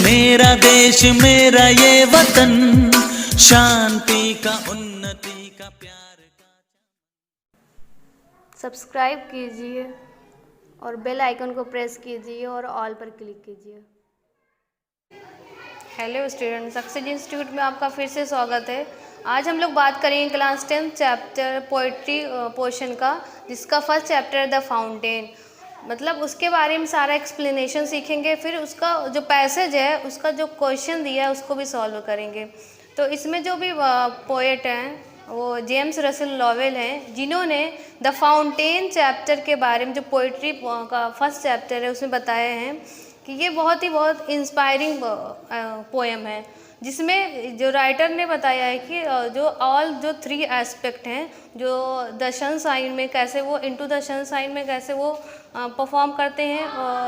मेरा देश मेरा ये वतन, शांति का उन्नति का प्यार का। सब्सक्राइब कीजिए और बेल आइकन को प्रेस कीजिए और ऑल पर क्लिक कीजिए। हेलो स्टूडेंट्स, सक्सेस इंस्टीट्यूट में आपका फिर से स्वागत है। आज हम लोग बात करेंगे क्लास 10 चैप्टर पोइट्री पोर्शन का, जिसका फर्स्ट चैप्टर है द फाउंटेन। मतलब उसके बारे में सारा एक्सप्लेनेशन सीखेंगे, फिर उसका जो पैसेज है उसका जो क्वेश्चन दिया है उसको भी सॉल्व करेंगे। तो इसमें जो भी पोएट हैं वो जेम्स रसेल लॉवेल हैं, जिन्होंने द फाउंटेन चैप्टर के बारे में जो पोइट्री का फर्स्ट चैप्टर है उसमें बताए हैं कि ये बहुत इंस्पायरिंग पोएम है, जिसमें जो राइटर ने बताया है कि जो 3 एस्पेक्ट हैं, जो द सनशाइन में कैसे वो इनटू द सनशाइन में कैसे वो परफॉर्म करते हैं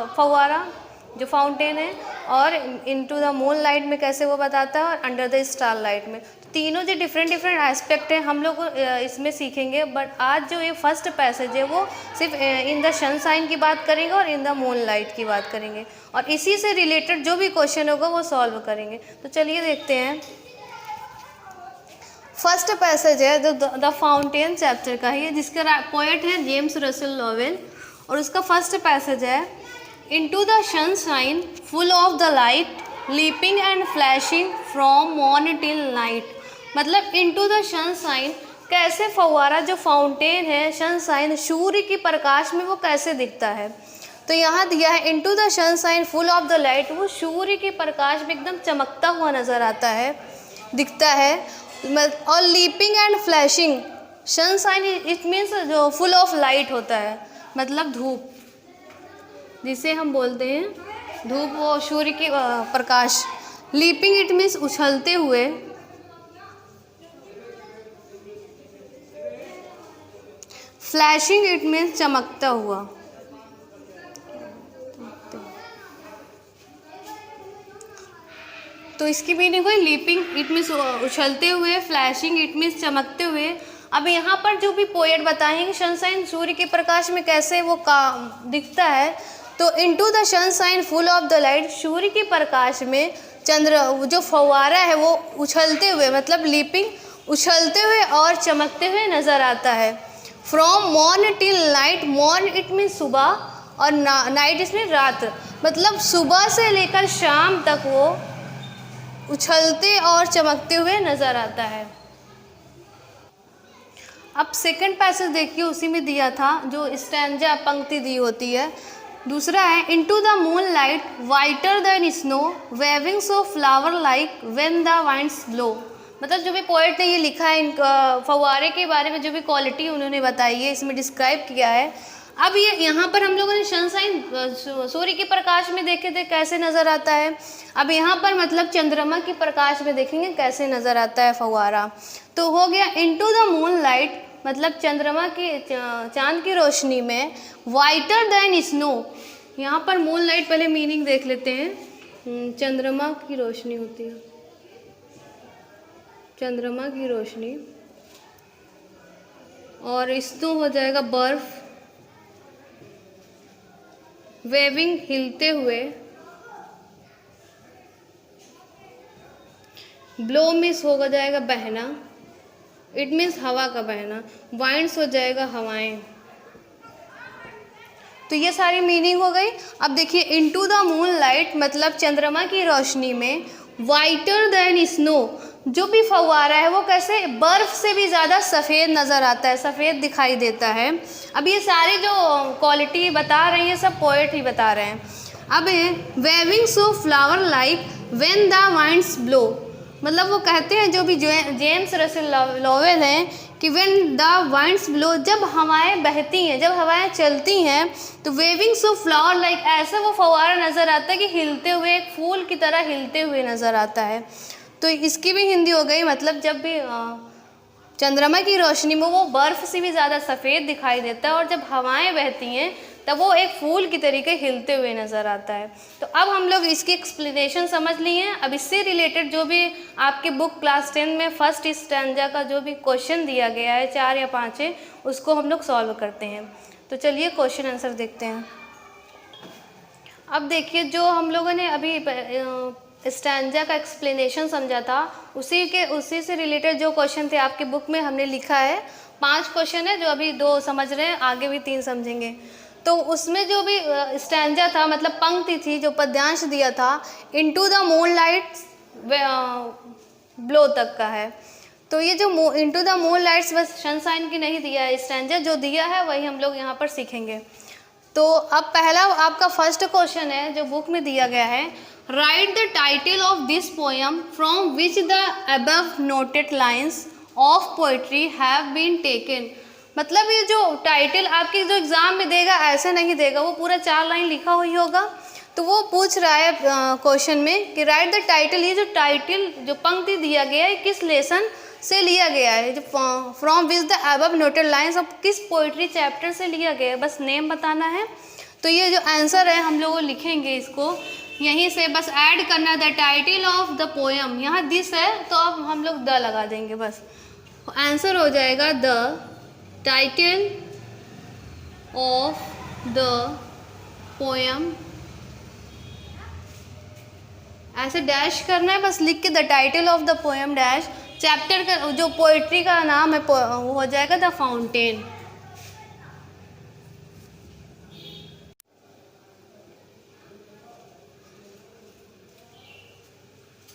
फव्वारा जो फाउंटेन है, और इनटू द मून लाइट में कैसे वो बताता है, और अंडर द स्टार लाइट में। तो तीनों जो डिफरेंट एस्पेक्ट हैं हम लोग इसमें सीखेंगे। बट आज जो ये फर्स्ट पैसेज है वो सिर्फ इन द सनशाइन की बात करेंगे और इन द मून लाइट की बात करेंगे, और इसी से रिलेटेड जो भी क्वेश्चन होगा वो सॉल्व करेंगे। तो चलिए देखते हैं। फर्स्ट पैसेज है जो द फाउंटेन चैप्टर का है, जिसका पोएट है जेम्स रसेल लॉवेल, और उसका फर्स्ट पैसेज है into the sunshine full of the light leaping and flashing from morn till night. मतलब इनटू द सनशाइन, कैसे फव्वारा जो फाउंटेन है सनशाइन सूर्य की प्रकाश में वो कैसे दिखता है। तो यहाँ दिया है into the sunshine full of the light, वो सूर्य की प्रकाश में एकदम चमकता हुआ नज़र आता है, दिखता है। और leaping and flashing, sunshine it means जो फुल ऑफ लाइट होता है, मतलब धूप जिसे हम बोलते हैं धूप, वो सूर्य की प्रकाश। लीपिंग इट मीन्स उछलते हुए, फ्लैशिंग इट मीन्स चमकता हुआ। तो इसकी मीनिंग हुई लीपिंग इट मीन्स उछलते हुए, फ्लैशिंग इट मीन्स चमकते हुए। अब यहाँ पर जो भी पोएट बताएंगे सनशाइन सूर्य के प्रकाश में कैसे वो दिखता है, तो into the sunshine full of the light, सूर्य की प्रकाश में चंद्र जो फव्वारा है वो उछलते हुए, मतलब लीपिंग उछलते हुए और चमकते हुए नज़र आता है। From morn till night, morn it mean सुबह और नाइट इसमें रात, मतलब सुबह से लेकर शाम तक वो उछलते और चमकते हुए नज़र आता है। अब सेकंड पैसेज देखिए, उसी में दिया था जो स्टैंजा पंक्ति दी होती है। दूसरा है into the moon light whiter than snow waving so flower like when the winds blow. मतलब जो भी पोएट ने ये लिखा है इनका फव्वारे के बारे में जो भी क्वालिटी उन्होंने बताई है, इसमें डिस्क्राइब किया है। अब ये यहाँ पर हम लोगों ने सनशाइन सूर्य के प्रकाश में देखे थे कैसे नज़र आता है, अब यहाँ पर मतलब चंद्रमा की प्रकाश में देखेंगे कैसे नज़र आता है फव्वारा। तो हो गया इनटू द मून लाइट, मतलब चंद्रमा की चांद की रोशनी में। वाइटर देन स्नो, यहाँ पर मून लाइट पहले मीनिंग देख लेते हैं। चंद्रमा की रोशनी होती है, चंद्रमा की रोशनी, और स्नो हो जाएगा बर्फ। वेविंग हिलते हुए, ब्लो मिस होगा जाएगा बहना, इट मीन्स हवा का बहना। वाइंड्स हो जाएगा हवाएं। तो ये सारी मीनिंग हो गई। अब देखिए इनटू द मून लाइट, मतलब चंद्रमा की रोशनी में। वाइटर देन स्नो, जो भी फव्वारा है वो कैसे बर्फ से भी ज़्यादा सफ़ेद नज़र आता है, सफ़ेद दिखाई देता है। अब ये सारी जो क्वालिटी बता रही हैं सब पोएट ही बता रहे हैं। अब waving so flower like when the winds blow, मतलब वो कहते हैं जो भी जेम्स रसेल लॉवेल हैं कि व्हेन द वाइंड्स ब्लो, जब हवाएं बहती हैं, जब हवाएं चलती हैं, तो वेविंग सो फ्लावर लाइक, ऐसा वो फव्वारा नज़र आता है कि हिलते हुए, एक फूल की तरह हिलते हुए नज़र आता है। तो इसकी भी हिंदी हो गई, मतलब जब भी चंद्रमा की रोशनी में वो बर्फ़ से भी ज़्यादा सफ़ेद दिखाई देता है, और जब हवाएं बहती हैं तब वो एक फूल की तरीके हिलते हुए नज़र आता है। तो अब हम लोग इसकी एक्सप्लेनेशन समझ लिए हैं। अब इससे रिलेटेड जो भी आपके बुक क्लास 10 में फर्स्ट स्टैंजा का जो भी क्वेश्चन दिया गया है 4 या 5 है, उसको हम लोग सॉल्व करते हैं। तो चलिए क्वेश्चन आंसर देखते हैं। अब देखिए जो हम लोगों ने अभी स्टैंजा का एक्सप्लेनेशन समझा था, उसी से रिलेटेड जो क्वेश्चन थे आपकी बुक में हमने लिखा है। 5 क्वेश्चन है, जो अभी 2 समझ रहे हैं, आगे भी 3 समझेंगे। तो उसमें जो भी स्टैंजा था, मतलब पंक्ति थी, जो पद्यांश दिया था, इनटू द मूनलाइट ब्लो तक का है। तो ये जो इनटू द मूनलाइट्स बस सनशाइन की नहीं दिया है स्टैंजा, जो दिया है वही हम लोग यहाँ पर सीखेंगे। तो अब पहला आपका फर्स्ट क्वेश्चन है जो बुक में दिया गया है, write the title of this poem from which the above noted lines of poetry have been taken. मतलब ये जो टाइटल आपके जो एग्ज़ाम में देगा ऐसे नहीं देगा, वो पूरा 4 लाइन लिखा हुई होगा। तो वो पूछ रहा है क्वेश्चन में कि राइट द टाइटल, ये जो टाइटल जो पंक्ति दिया गया है किस लेसन से लिया गया है, जो from which the above noted lines of किस पोइट्री चैप्टर से लिया गया है, बस नेम बताना है। तो ये जो आंसर है हम लोग लिखेंगे इसको यहीं से, बस ऐड करना the title of the poem, यहाँ दिस है तो अब हम लोग द लगा देंगे, बस आंसर हो जाएगा the title of the poem. ऐसे डैश करना है, बस लिख के the title of the poem dash, chapter का जो पोइट्री का नाम है वो हो जाएगा द फाउंटेन।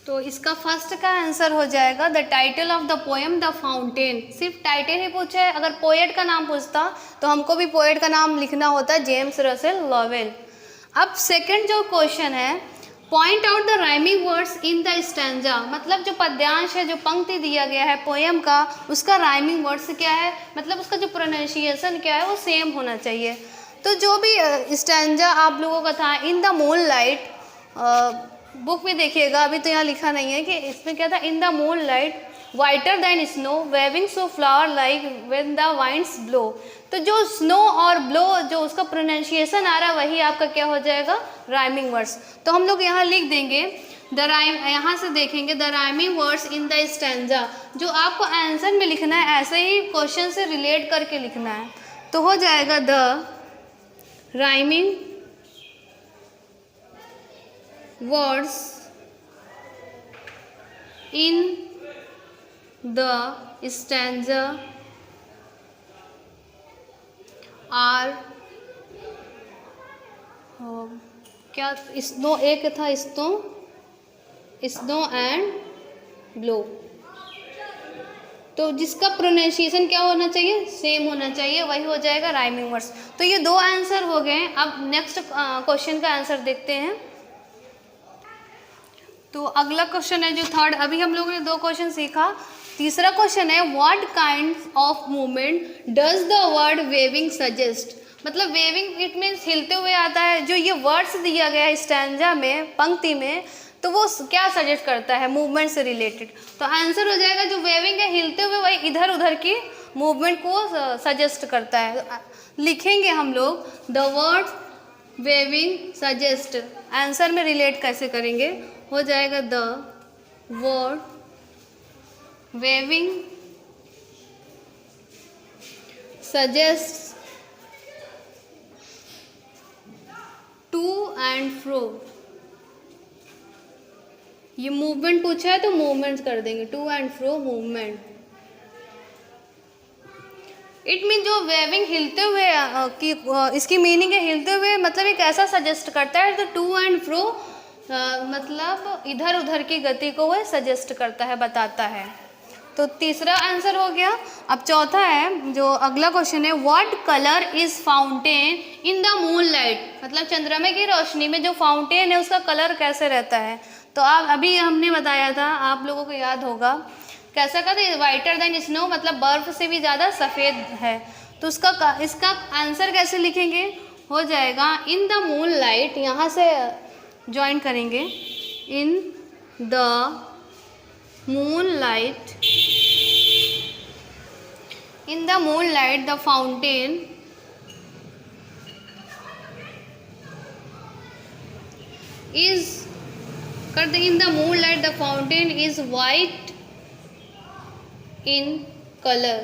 तो इसका फर्स्ट का आंसर हो जाएगा the title of the poem the fountain. सिर्फ टाइटल ही पूछा है, अगर पोएट का नाम पूछता तो हमको भी पोएट का नाम लिखना होता है, जेम्स रसेल लॉवेल। अब सेकंड जो क्वेश्चन है, point out the rhyming words in the stanza, मतलब जो पद्यांश है, जो पंक्ति दिया गया है पोएम का, उसका राइमिंग वर्ड्स क्या है, मतलब उसका जो प्रोनाउंसिएशन क्या है वो सेम होना चाहिए। तो जो भी स्टैंजा आप लोगों का था, in the moon light, book में देखिएगा, अभी तो यहाँ लिखा नहीं है कि इसमें क्या था, in the moon light whiter than snow waving so flower like when the winds blow. तो जो स्नो और ब्लो जो उसका प्रोनाउंसिएशन आ रहा है वही आपका क्या हो जाएगा, राइमिंग वर्ड्स। तो हम लोग यहाँ लिख देंगे द राइम, यहाँ से देखेंगे the rhyming words in the stanza, जो आपको आंसर में लिखना है ऐसे ही क्वेश्चन से रिलेट करके लिखना है। तो हो जाएगा the rhyming words in the stanza are क्या, स्नो एक था, स्नो एंड ब्लो। तो जिसका प्रोनाउंसिएशन क्या होना चाहिए, सेम होना चाहिए, वही हो जाएगा राइमिंग वर्ड्स। तो ये 2 आंसर हो गए। अब नेक्स्ट क्वेश्चन का आंसर देखते हैं। तो अगला क्वेश्चन है जो थर्ड, अभी हम लोगों ने 2 क्वेश्चन सीखा। तीसरा क्वेश्चन है what kind of movement does the word waving suggest. मतलब वेविंग इट मीन्स हिलते हुए आता है, जो ये वर्ड्स दिया गया है स्टैंजा में, पंक्ति में, तो वो क्या सजेस्ट करता है, मूवमेंट से रिलेटेड। तो आंसर हो जाएगा जो वेविंग है हिलते हुए, वही इधर उधर की मूवमेंट को सजेस्ट करता है। लिखेंगे हम लोग the word waving suggest, answer में रिलेट कैसे करेंगे, हो जाएगा the word waving suggest to and fro. ये मूवमेंट पूछा है तो मूवमेंट कर देंगे, to and fro movement. It mean जो वेविंग हिलते हुए की इसकी मीनिंग है हिलते हुए, मतलब एक ऐसा सजेस्ट करता है। तो टू एंड फ्रो मतलब इधर उधर की गति को वह सजेस्ट करता है, बताता है। तो तीसरा आंसर हो गया। अब चौथा है जो अगला क्वेश्चन है, what colour is fountain in the moon light. मतलब चंद्रमा की रोशनी में जो फाउंटेन है उसका कलर कैसे रहता है। तो आप अभी हमने बताया था, आप लोगों को याद होगा कैसा कहते हैं, वाइटर देन स्नो, मतलब बर्फ से भी ज़्यादा सफ़ेद है। तो इसका आंसर कैसे लिखेंगे, हो जाएगा इन द मून लाइट, यहाँ से ज्वाइन करेंगे, in the moonlight, in the moonlight the fountain is, कर दे, in the moonlight the fountain is white in color,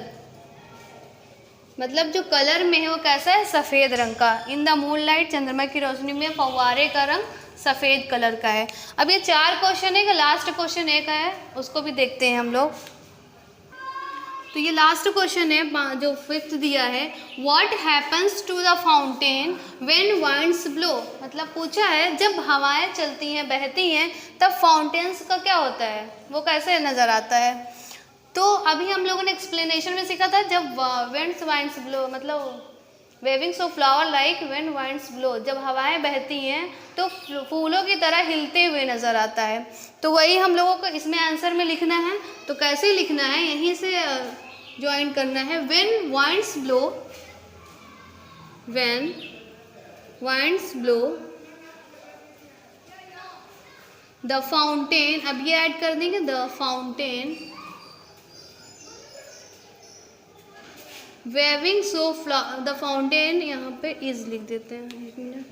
मतलब जो कलर में है वो कैसा है, सफ़ेद रंग का। इन द मूनलाइट, चंद्रमा की रोशनी में फव्वारे का रंग सफ़ेद कलर का है। अब ये 4 क्वेश्चन है, लास्ट क्वेश्चन एक है उसको भी देखते हैं हम लोग। तो ये लास्ट क्वेश्चन है जो 5th दिया है, what happens to the fountain when winds blow. मतलब पूछा है जब हवाएं चलती हैं, बहती हैं, तब फाउंटेन्स का क्या होता है, वो कैसे नज़र आता है। तो अभी हम लोगों ने एक्सप्लेनेशन में सीखा था जब विंड्स वाइंड्स ब्लो, मतलब wavings of flower like when winds blow, जब हवाएं बहती हैं तो फूलों की तरह हिलते हुए नज़र आता है। तो वही हम लोगों को इसमें आंसर में लिखना है। तो कैसे लिखना है, यहीं से ज्वाइन करना है। When winds blow, when winds blow the fountain, अब ये ऐड कर देंगे, the fountain waving so the fountain, यहाँ पे इज लिख देते हैं,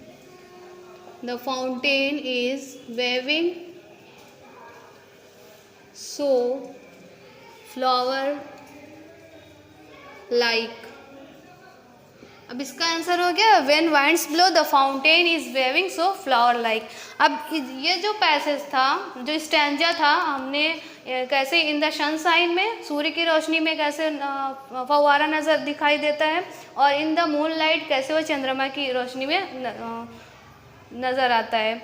the fountain is waving so flower like. अब इसका आंसर हो गया when winds blow the fountain is waving so flower like. अब ये जो पैसेज था, जो स्टैंजा था, हमने कैसे इन द सनशाइन में, सूर्य की रोशनी में कैसे फव्वारा नज़र दिखाई देता है, और इन द मून लाइट कैसे वो चंद्रमा की रोशनी में नज़र आता है।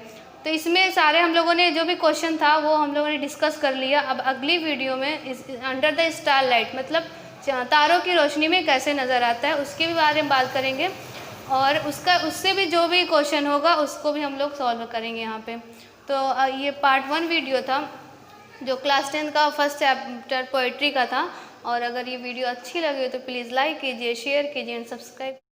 तो इसमें सारे हम लोगों ने जो भी क्वेश्चन था वो हम लोगों ने डिस्कस कर लिया। अब अगली वीडियो में अंडर द स्टार लाइट, मतलब तारों की रोशनी में कैसे नज़र आता है, उसके भी बारे में बात करेंगे, और उससे भी जो भी क्वेश्चन होगा उसको भी हम लोग सॉल्व करेंगे यहाँ पे। तो ये पार्ट 1 वीडियो था जो क्लास 10 का फर्स्ट चैप्टर पोइट्री का था। और अगर ये वीडियो अच्छी लगे तो प्लीज़ लाइक कीजिए, शेयर कीजिए एंड सब्सक्राइब।